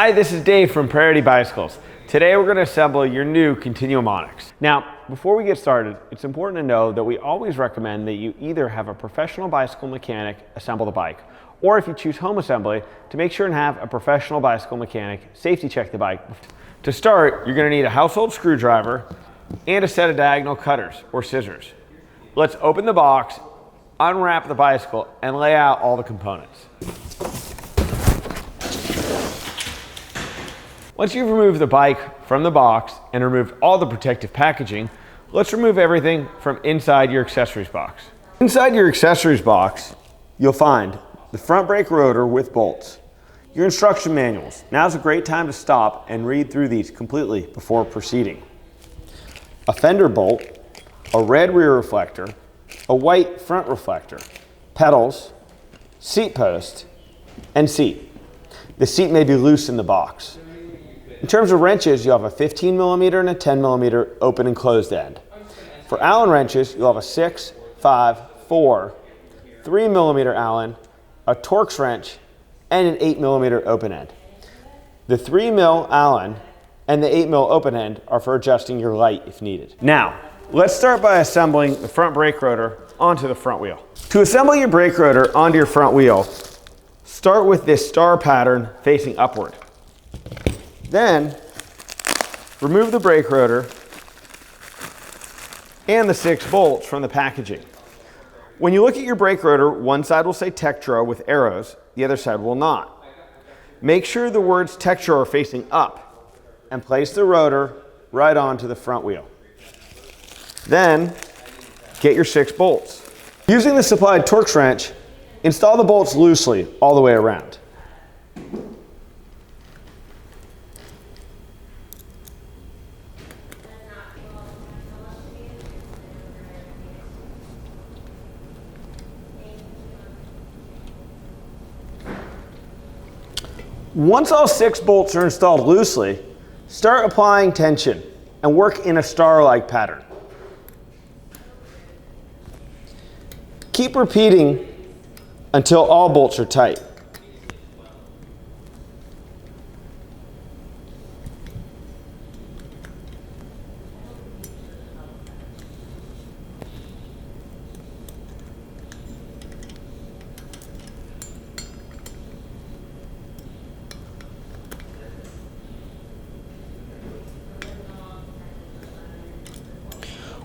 Hi, this is Dave from Priority Bicycles. Today we're going to assemble your new Continuum Onyx. Now, before we get started, it's important to know that we always recommend that you either have a professional bicycle mechanic assemble the bike, or if you choose home assembly, to make sure and have a professional bicycle mechanic safety check the bike. To start, you're going to need a household screwdriver and a set of diagonal cutters or scissors. Let's open the box, unwrap the bicycle, and lay out all the components. Once you've removed the bike from the box and removed all the protective packaging, let's remove everything from inside your accessories box. Inside your accessories box, you'll find the front brake rotor with bolts, your instruction manuals. Now's a great time to stop and read through these completely before proceeding. A fender bolt, a red rear reflector, a white front reflector, pedals, seat post, and seat. The seat may be loose in the box. In terms of wrenches, you'll have a 15mm and a 10mm open and closed end. For Allen wrenches, you'll have a 6, 5, 4, 3mm Allen, a Torx wrench, and an 8mm open end. The 3mm Allen and the 8mm open end are for adjusting your light if needed. Now, let's start by assembling the front brake rotor onto the front wheel. To assemble your brake rotor onto your front wheel, start with this star pattern facing upward. Then, remove the brake rotor and the 6 bolts from the packaging. When you look at your brake rotor, one side will say Tektro with arrows, the other side will not. Make sure the words Tektro are facing up and place the rotor right onto the front wheel. Then, get your 6 bolts. Using the supplied Torx wrench, install the bolts loosely all the way around. Once all 6 bolts are installed loosely, start applying tension and work in a star-like pattern. Keep repeating until all bolts are tight.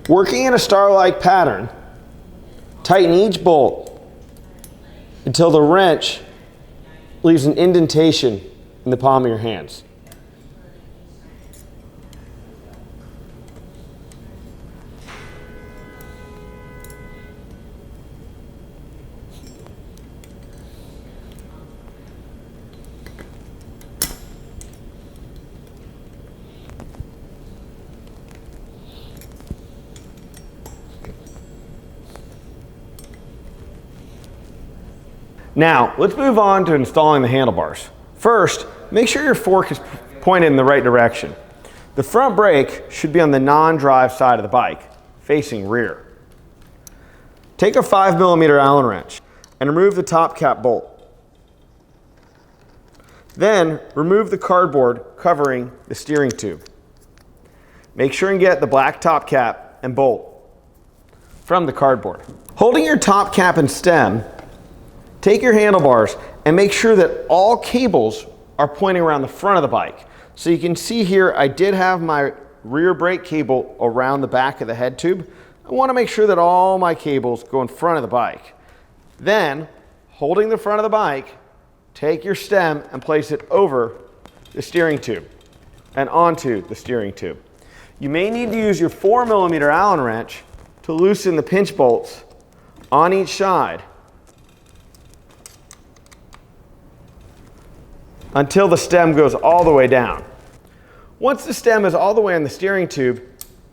Working in a star-like pattern, tighten each bolt until the wrench leaves an indentation in the palm of your hands. Now, let's move on to installing the handlebars. First, make sure your fork is pointed in the right direction. The front brake should be on the non-drive side of the bike, facing rear. Take a 5mm Allen wrench and remove the top cap bolt. Then, remove the cardboard covering the steering tube. Make sure and get the black top cap and bolt from the cardboard. Holding your top cap and stem, take your handlebars and make sure that all cables are pointing around the front of the bike. So you can see here, I did have my rear brake cable around the back of the head tube. I want to make sure that all my cables go in front of the bike. Then, holding the front of the bike, take your stem and place it over the steering tube and onto the steering tube. You may need to use your 4mm Allen wrench to loosen the pinch bolts on each side until the stem goes all the way down. Once the stem is all the way on the steering tube,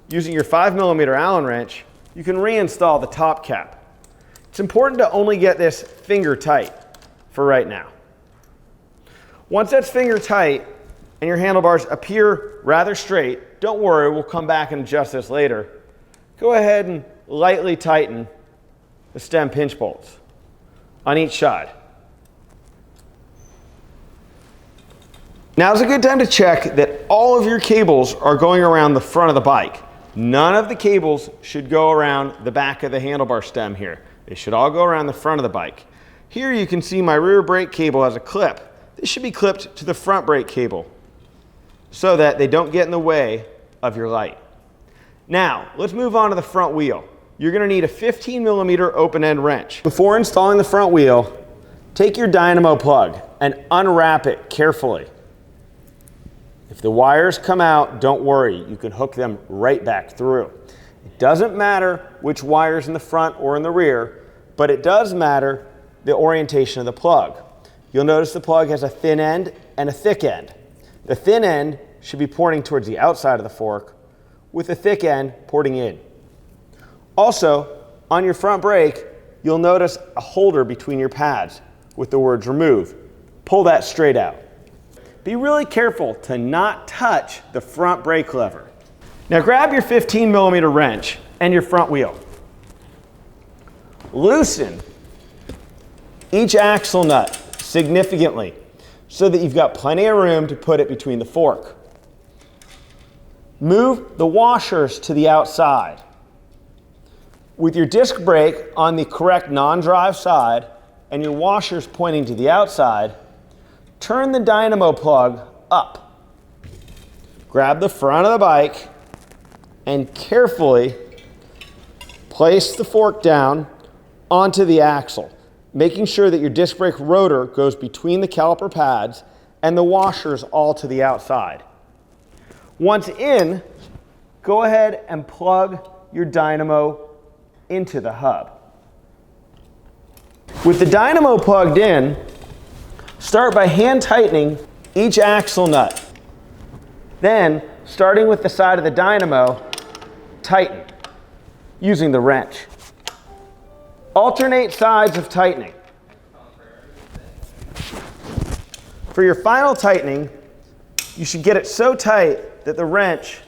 using your 5mm Allen wrench, you can reinstall the top cap. It's important to only get this finger tight for right now. Once that's finger tight and your handlebars appear rather straight, don't worry, we'll come back and adjust this later. Go ahead and lightly tighten the stem pinch bolts on each side. Now's a good time to check that all of your cables are going around the front of the bike. None of the cables should go around the back of the handlebar stem here. They should all go around the front of the bike. Here you can see my rear brake cable has a clip. This should be clipped to the front brake cable so that they don't get in the way of your light. Now, let's move on to the front wheel. You're going to need a 15mm open-end wrench. Before installing the front wheel, take your dynamo plug and unwrap it carefully. If the wires come out, don't worry, you can hook them right back through. It doesn't matter which wire's in the front or in the rear, but it does matter the orientation of the plug. You'll notice the plug has a thin end and a thick end. The thin end should be pointing towards the outside of the fork, with the thick end pointing in. Also, on your front brake, you'll notice a holder between your pads with the words remove. Pull that straight out. Be really careful to not touch the front brake lever. Now grab your 15mm wrench and your front wheel. Loosen each axle nut significantly so that you've got plenty of room to put it between the fork. Move the washers to the outside. With your disc brake on the correct non-drive side and your washers pointing to the outside, turn the dynamo plug up. Grab the front of the bike and carefully place the fork down onto the axle, making sure that your disc brake rotor goes between the caliper pads and the washers all to the outside. Once in, go ahead and plug your dynamo into the hub. With the dynamo plugged in, start by hand tightening each axle nut. Then, starting with the side of the dynamo, tighten using the wrench. Alternate sides of tightening. For your final tightening, you should get it so tight that the wrench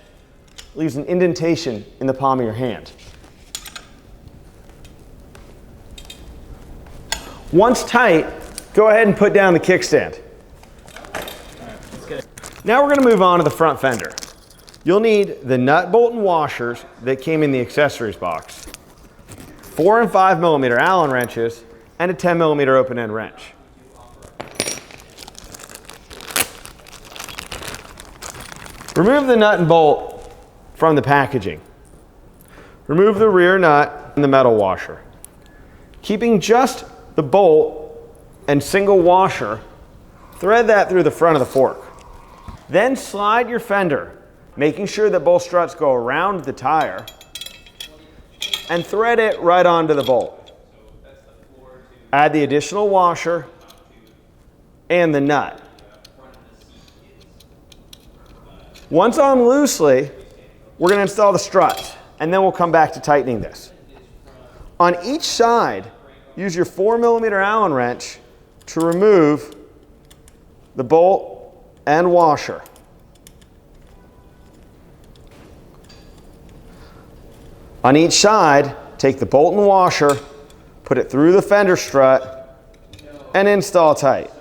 leaves an indentation in the palm of your hand. Once tight, go ahead and put down the kickstand. Now we're going to move on to the front fender. You'll need the nut, bolt, and washers that came in the accessories box, 4 and 5mm Allen wrenches, and a 10mm open-end wrench. Remove the nut and bolt from the packaging. Remove the rear nut and the metal washer. Keeping just the bolt and single washer, thread that through the front of the fork. Then slide your fender, making sure that both struts go around the tire, and thread it right onto the bolt. Add the additional washer and the nut. Once on loosely, we're going to install the struts, and then we'll come back to tightening this. On each side, use your 4mm Allen wrench to remove the bolt and washer. On each side, take the bolt and washer, put it through the fender strut, and install tight.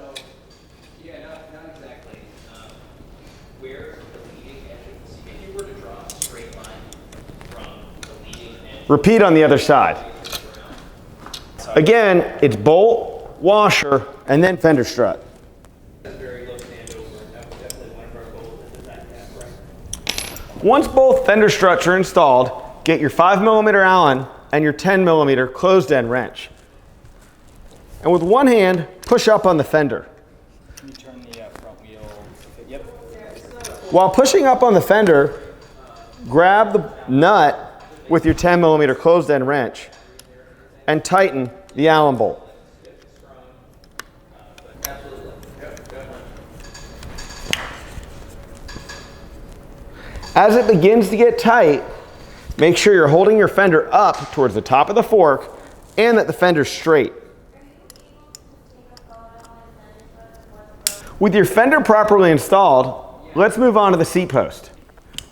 Not exactly. Where the leading edge, if you were to draw a straight line from the leading edge. Repeat on the other side. Again, it's bolt, washer, and then fender strut. Very low stand over. That was definitely one of our goals at the back half, right? Once both fender struts are installed, get your 5mm Allen and your 10mm closed end wrench. And with one hand, push up on the fender. Can you turn the front wheel? Yep. While pushing up on the fender, grab the nut with your 10mm closed end wrench and tighten the Allen bolt. As it begins to get tight, make sure you're holding your fender up towards the top of the fork and that the fender's straight. With your fender properly installed, let's move on to the seat post.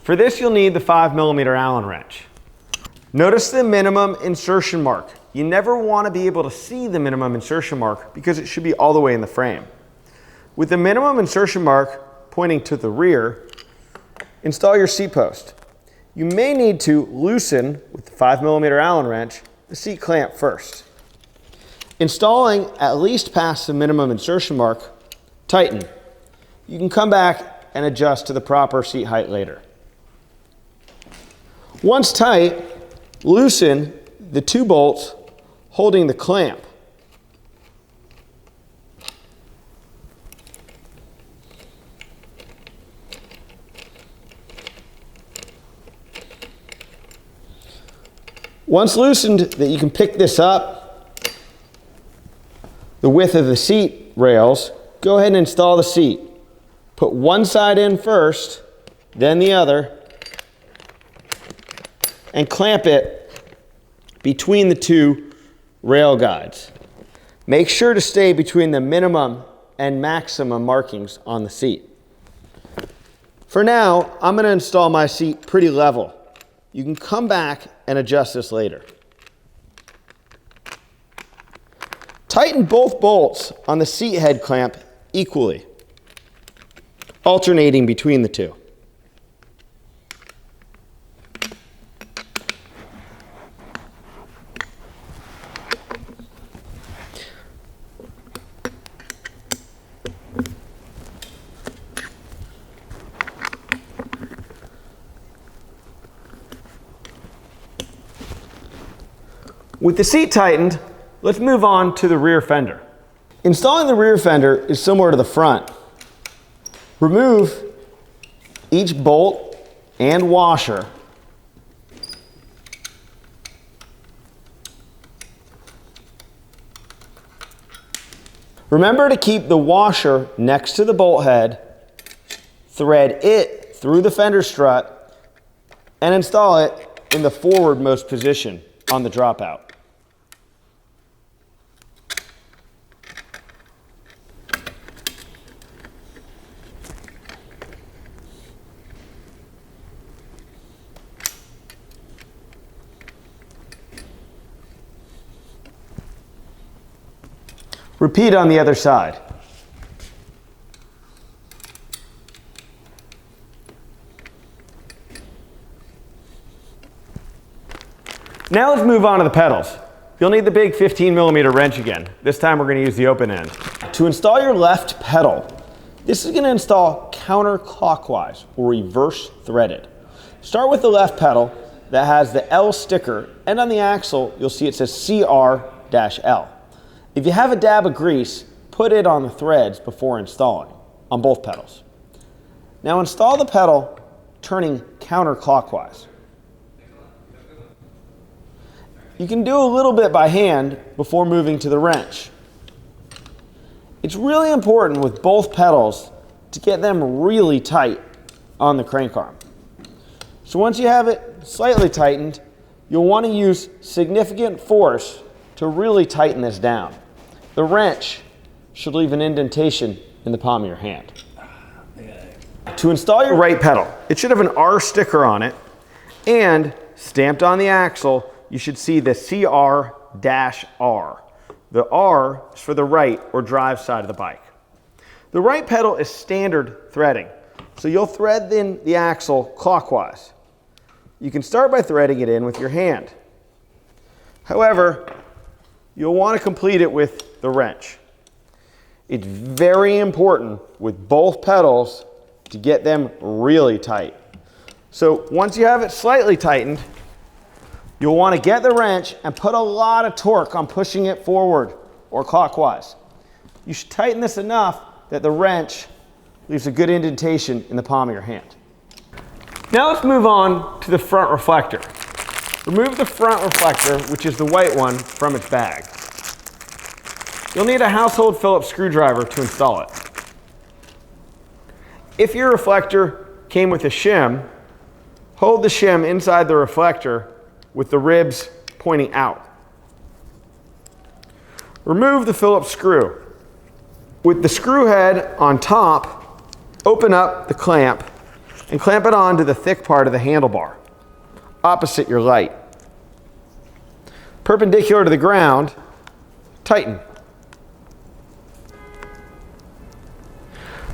For this, you'll need the 5mm Allen wrench. Notice the minimum insertion mark. You never want to be able to see the minimum insertion mark because it should be all the way in the frame. With the minimum insertion mark pointing to the rear, install your seat post. You may need to loosen, with the 5mm Allen wrench, the seat clamp first. Installing at least past the minimum insertion mark, tighten. You can come back and adjust to the proper seat height later. Once tight, loosen the 2 bolts holding the clamp. Once loosened, that you can pick this up, the width of the seat rails, go ahead and install the seat. Put one side in first, then the other, and clamp it between the 2 rail guides. Make sure to stay between the minimum and maximum markings on the seat. For now, I'm going to install my seat pretty level. You can come back and adjust this later. Tighten both bolts on the seat head clamp equally, alternating between the 2. With the seat tightened, let's move on to the rear fender. Installing the rear fender is similar to the front. Remove each bolt and washer. Remember to keep the washer next to the bolt head, thread it through the fender strut, and install it in the forwardmost position on the dropout. Repeat on the other side. Now let's move on to the pedals. You'll need the big 15mm wrench again. This time we're going to use the open end. To install your left pedal, this is going to install counterclockwise or reverse threaded. Start with the left pedal that has the L sticker, and on the axle you'll see it says CR-L. If you have a dab of grease, put it on the threads before installing, on both pedals. Now install the pedal turning counterclockwise. You can do a little bit by hand before moving to the wrench. It's really important with both pedals to get them really tight on the crank arm. So once you have it slightly tightened, you'll want to use significant force to really tighten this down. The wrench should leave an indentation in the palm of your hand. To install your right pedal, it should have an R sticker on it, and stamped on the axle, you should see the CR-R. The R is for the right or drive side of the bike. The right pedal is standard threading, so you'll thread in the axle clockwise. You can start by threading it in with your hand. However, you'll want to complete it with the wrench. It's very important with both pedals to get them really tight. So once you have it slightly tightened, you'll want to get the wrench and put a lot of torque on pushing it forward or clockwise. You should tighten this enough that the wrench leaves a good indentation in the palm of your hand. Now let's move on to the front reflector. Remove the front reflector, which is the white one, from its bag. You'll need a household Phillips screwdriver to install it. If your reflector came with a shim, hold the shim inside the reflector with the ribs pointing out. Remove the Phillips screw. With the screw head on top, open up the clamp and clamp it onto the thick part of the handlebar, opposite your light. Perpendicular to the ground, tighten.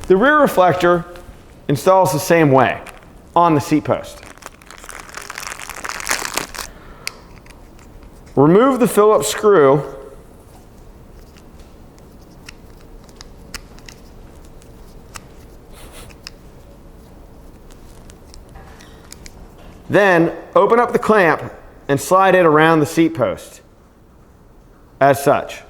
The rear reflector installs the same way on the seat post. Remove the Phillips screw then open up the clamp and slide it around the seat post as such.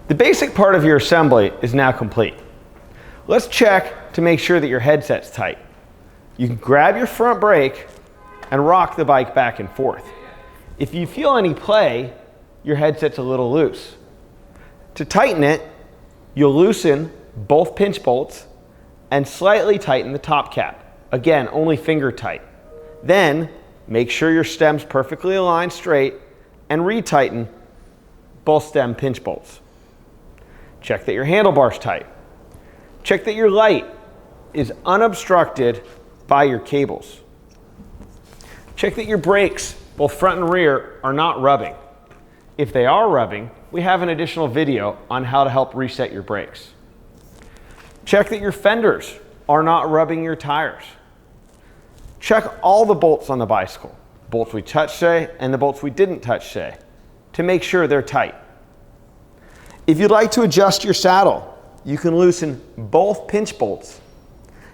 The basic part of your assembly is now complete. Let's check to make sure that your headset's tight. You can grab your front brake and rock the bike back and forth. If you feel any play, your headset's a little loose. To tighten it, you'll loosen both pinch bolts and slightly tighten the top cap. Again, only finger tight. Then, make sure your stem's perfectly aligned straight and retighten both stem pinch bolts. Check that your handlebar's tight. Check that your light is unobstructed by your cables. Check that your brakes, both front and rear, are not rubbing. If they are rubbing, we have an additional video on how to help reset your brakes. Check that your fenders are not rubbing your tires. Check all the bolts on the bicycle, bolts we touched today and the bolts we didn't touch today, to make sure they're tight. If you'd like to adjust your saddle, you can loosen both pinch bolts.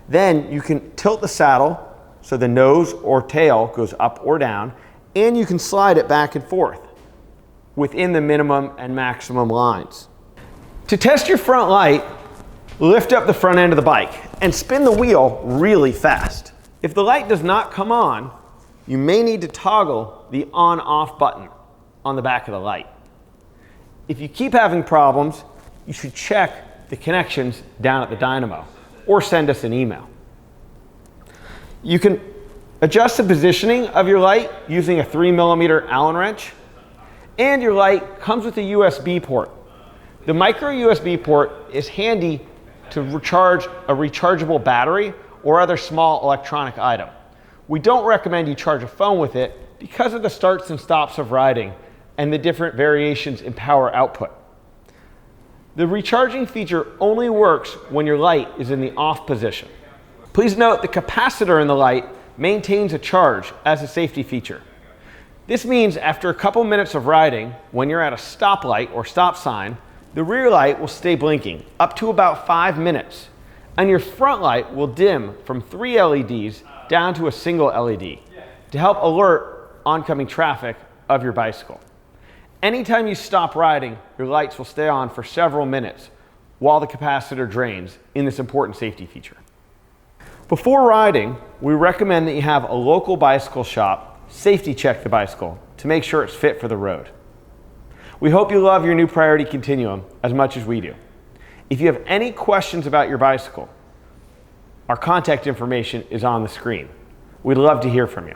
Then you can tilt the saddle so the nose or tail goes up or down, and you can slide it back and forth within the minimum and maximum lines. To test your front light, lift up the front end of the bike and spin the wheel really fast. If the light does not come on, you may need to toggle the on-off button on the back of the light. If you keep having problems, you should check the connections down at the dynamo or send us an email. You can adjust the positioning of your light using a 3mm Allen wrench, and your light comes with a USB port. The micro USB port is handy to recharge a rechargeable battery or other small electronic item. We don't recommend you charge a phone with it because of the starts and stops of riding and the different variations in power output. The recharging feature only works when your light is in the off position. Please note the capacitor in the light maintains a charge as a safety feature. This means after a couple minutes of riding, when you're at a stoplight or stop sign, the rear light will stay blinking up to about 5 minutes, and your front light will dim from 3 LEDs down to a single LED to help alert oncoming traffic of your bicycle. Anytime you stop riding, your lights will stay on for several minutes while the capacitor drains in this important safety feature. Before riding, we recommend that you have a local bicycle shop safety check the bicycle to make sure it's fit for the road. We hope you love your new Priority Continuum as much as we do. If you have any questions about your bicycle, our contact information is on the screen. We'd love to hear from you.